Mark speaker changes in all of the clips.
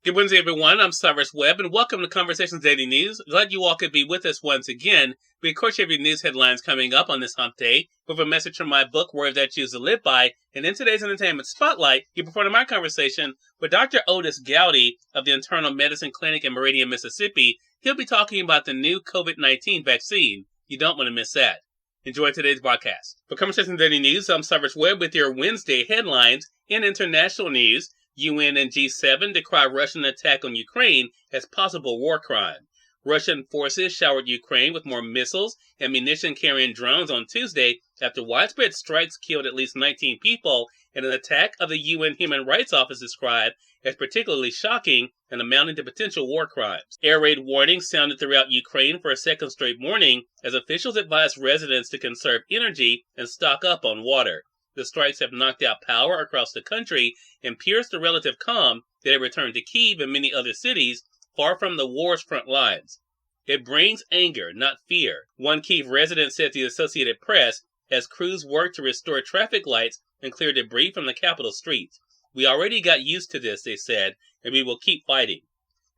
Speaker 1: Good Wednesday, everyone. I'm Cyrus Webb, and welcome to Conversations Daily News. Glad you all could be with us once again. We, of course, have your news headlines coming up on this hump day with a message from my book, Words That Choose to Live By. And in today's Entertainment Spotlight, you before to my conversation with Dr. Otis Gowdy of the Internal Medicine Clinic in Meridian, Mississippi. He'll be talking about the new COVID-19 vaccine. You don't want to miss that. Enjoy today's broadcast. For Conversations Daily News, I'm Cyrus Webb with your Wednesday headlines. In international news, UN and G7 decry Russian attack on Ukraine as possible war crime. Russian forces showered Ukraine with more missiles and munition-carrying drones on Tuesday after widespread strikes killed at least 19 people in an attack of the UN Human Rights Office described as particularly shocking and amounting to potential war crimes. Air raid warnings sounded throughout Ukraine for a second straight morning as officials advised residents to conserve energy and stock up on water. The strikes have knocked out power across the country and pierced the relative calm that had returned to Kyiv and many other cities far from the war's front lines. It brings anger, not fear, one Kyiv resident said to the Associated Press as crews worked to restore traffic lights and clear debris from the capital streets. We already got used to this, they said, and we will keep fighting.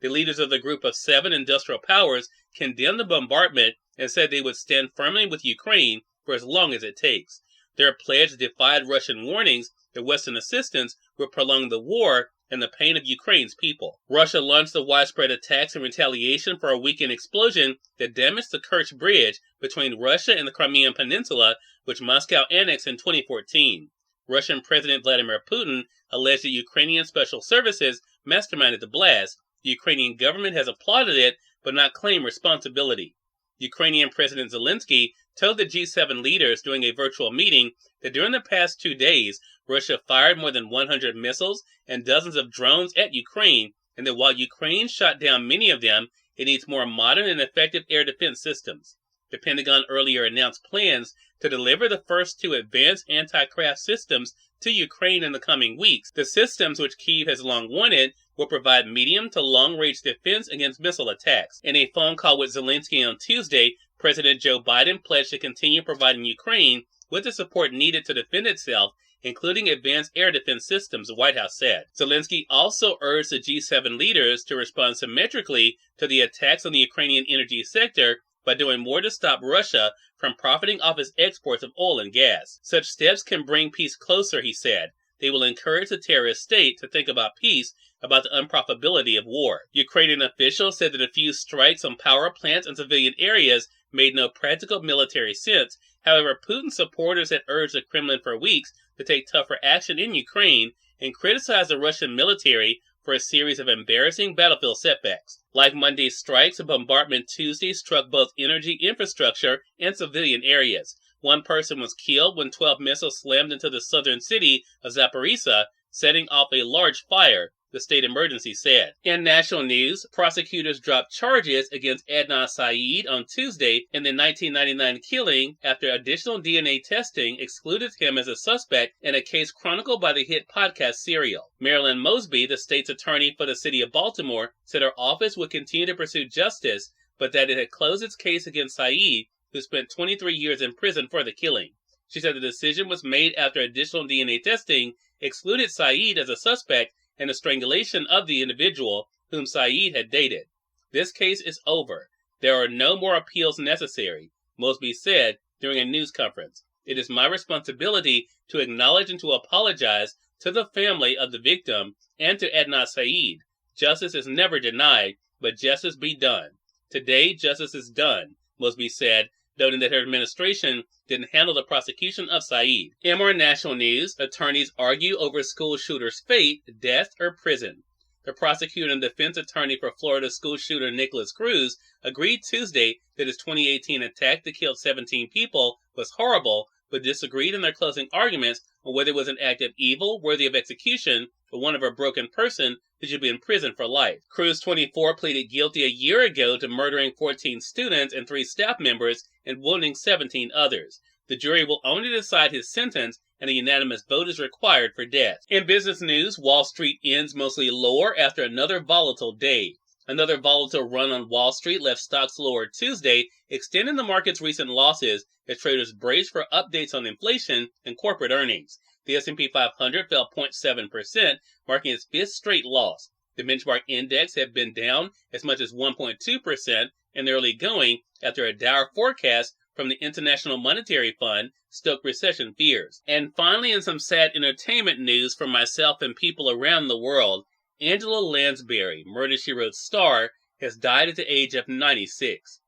Speaker 1: The leaders of the Group of 7 industrial powers condemned the bombardment and said they would stand firmly with Ukraine for as long as it takes. Their pledge defied Russian warnings that Western assistance would prolong the war and the pain of Ukraine's people. Russia launched the widespread attacks in retaliation for a weekend explosion that damaged the Kerch Bridge between Russia and the Crimean Peninsula, which Moscow annexed in 2014. Russian President Vladimir Putin alleged that Ukrainian special services masterminded the blast. The Ukrainian government has applauded it, but not claimed responsibility. Ukrainian President Zelensky told the G7 leaders during a virtual meeting that during the past 2 days, Russia fired more than 100 missiles and dozens of drones at Ukraine, and that while Ukraine shot down many of them, it needs more modern and effective air defense systems. The Pentagon earlier announced plans to deliver the first 2 advanced anti-craft systems to Ukraine in the coming weeks. The systems, which Kyiv has long wanted, will provide medium to long-range defense against missile attacks. In a phone call with Zelensky on Tuesday, President Joe Biden pledged to continue providing Ukraine with the support needed to defend itself, including advanced air defense systems, the White House said. Zelensky also urged the G7 leaders to respond symmetrically to the attacks on the Ukrainian energy sector by doing more to stop Russia from profiting off its exports of oil and gas. Such steps can bring peace closer, he said. They will encourage the terrorist state to think about peace, about the unprofitability of war. Ukrainian officials said that a few strikes on power plants and civilian areas made no practical military sense. However, Putin's supporters had urged the Kremlin for weeks to take tougher action in Ukraine and criticized the Russian military for a series of embarrassing battlefield setbacks. Like Monday's strikes, a bombardment Tuesday struck both energy infrastructure and civilian areas. One person was killed when 12 missiles slammed into the southern city of Zaporizhzhia, setting off a large fire, the state emergency said. In national news, prosecutors dropped charges against Adnan Syed on Tuesday in the 1999 killing after additional DNA testing excluded him as a suspect in a case chronicled by the hit podcast Serial. Marilyn Mosby, the state's attorney for the city of Baltimore, said her office would continue to pursue justice, but that it had closed its case against Syed, who spent 23 years in prison for the killing. She said the decision was made after additional DNA testing excluded Syed as a suspect and the strangulation of the individual whom Syed had dated. This case is over. There are no more appeals necessary, Mosby said during a news conference. It is my responsibility to acknowledge and to apologize to the family of the victim and to Adnan Syed. Justice is never denied, but justice be done. Today, justice is done, Mosby said, noting that her administration didn't handle the prosecution of Syed. In more national news, attorneys argue over school shooter's fate, death or prison. The prosecutor and defense attorney for Florida school shooter Nicholas Cruz agreed Tuesday that his 2018 attack that killed 17 people was horrible, but disagreed in their closing arguments on whether it was an act of evil worthy of execution or one of a broken person who should be in prison for life. Cruz, 24, pleaded guilty a year ago to murdering 14 students and 3 staff members and wounding 17 others. The jury will only decide his sentence, and a unanimous vote is required for death. In business news, Wall Street ends mostly lower after another volatile day. Another volatile run on Wall Street left stocks lower Tuesday, extending the market's recent losses as traders brace for updates on inflation and corporate earnings. The S&P 500 fell 0.7%, marking its 5th straight loss. The benchmark index had been down as much as 1.2% in the early going after a dour forecast from the International Monetary Fund stoked recession fears. And finally, in some sad entertainment news for myself and people around the world, Angela Lansbury, Murder, She Wrote star, has died at the age of 96.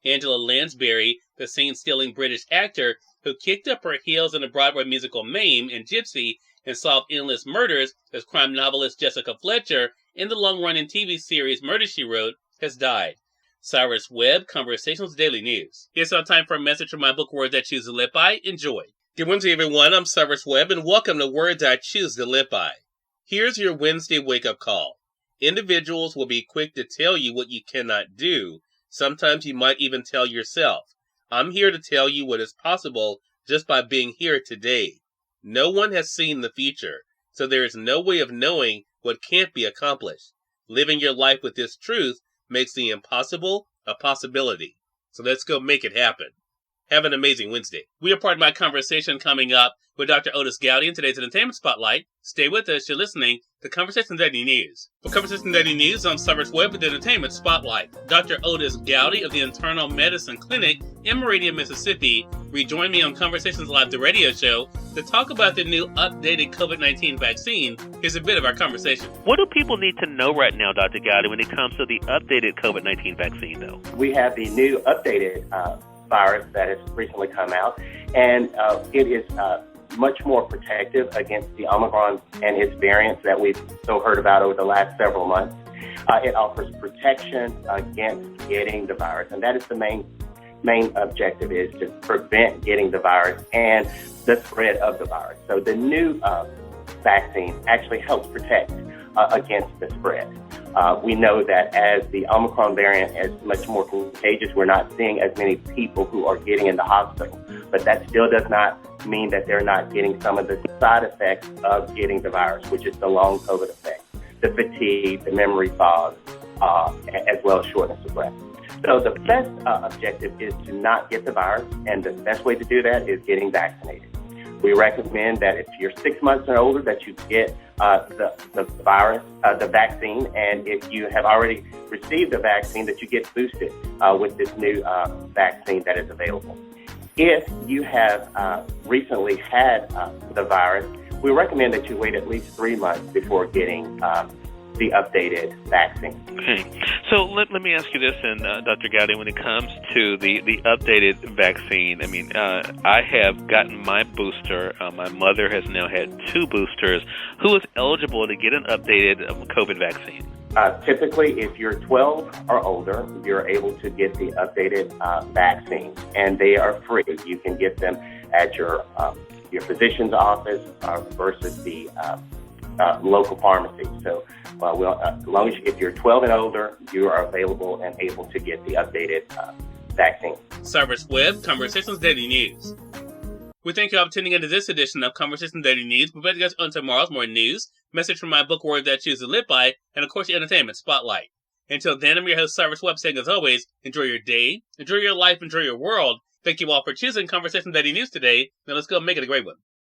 Speaker 1: Angela Lansbury, the scene-stealing British actor who kicked up her heels in the Broadway musical Mame and Gypsy and solved endless murders as crime novelist Jessica Fletcher in the long-running TV series Murder, She Wrote, has died. Cyrus Webb, Conversations Daily News. It's our time for a message from my book, Words I Choose to Live By. Enjoy. Good Wednesday, everyone. I'm Cyrus Webb, and welcome to Words I Choose to Live By. Here's your Wednesday wake-up call. Individuals will be quick to tell you what you cannot do. Sometimes you might even tell yourself. I'm here to tell you what is possible just by being here today. No one has seen the future, so there is no way of knowing what can't be accomplished. Living your life with this truth makes the impossible a possibility. So let's go make it happen. Have an amazing Wednesday. We are part of my conversation coming up with Dr. Otis Gowdy in today's Entertainment Spotlight. Stay with us. You're listening to Conversations Daily News. For Conversations Daily News, I'm Cyrus Webb with the Entertainment Spotlight. Dr. Otis Gowdy of the Internal Medicine Clinic in Meridian, Mississippi, rejoined me on Conversations Live, the radio show, to talk about the new updated COVID-19 vaccine. Here's a bit of our conversation. What do people need to know right now, Dr. Gowdy, when it comes to the updated COVID-19 vaccine, though?
Speaker 2: We have the new updated virus that has recently come out, and it is much more protective against the Omicron and its variants that we've so heard about over the last several months. It offers protection against getting the virus, and that is the main objective, is to prevent getting the virus and the spread of the virus. So the new vaccine actually helps protect against the spread. We know that as the Omicron variant is much more contagious, we're not seeing as many people who are getting in the hospital. But that still does not mean that they're not getting some of the side effects of getting the virus, which is the long COVID effect, the fatigue, the memory fog, as well as shortness of breath. So the best objective is to not get the virus, and the best way to do that is getting vaccinated. We recommend that if you're 6 months and older, that you get the vaccine, and if you have already received the vaccine, that you get boosted with this new vaccine that is available. If you have recently had the virus, we recommend that you wait at least 3 months before getting the updated vaccine.
Speaker 3: Okay. So let me ask you this, and Dr. Gowdy, when it comes to the updated vaccine, I mean, I have gotten my booster. My mother has now had 2 boosters. Who is eligible to get an updated COVID vaccine?
Speaker 2: Typically, if you're 12 or older, you're able to get the updated vaccine, and they are free. You can get them at your physician's office versus the local pharmacy. So, as long as if you're 12 and older, you are available and able to get the updated vaccine.
Speaker 1: Cyrus Webb, Conversations Daily News. We thank you all for tuning into this edition of Conversations Daily News. We'll bet you guys on tomorrow's more news, message from my book, Words I Choose to Live By, and of course, your Entertainment Spotlight. Until then, I'm your host, Cyrus Webb, saying as always, enjoy your day, enjoy your life, enjoy your world. Thank you all for choosing Conversations Daily News today. Now let's go make it a great one.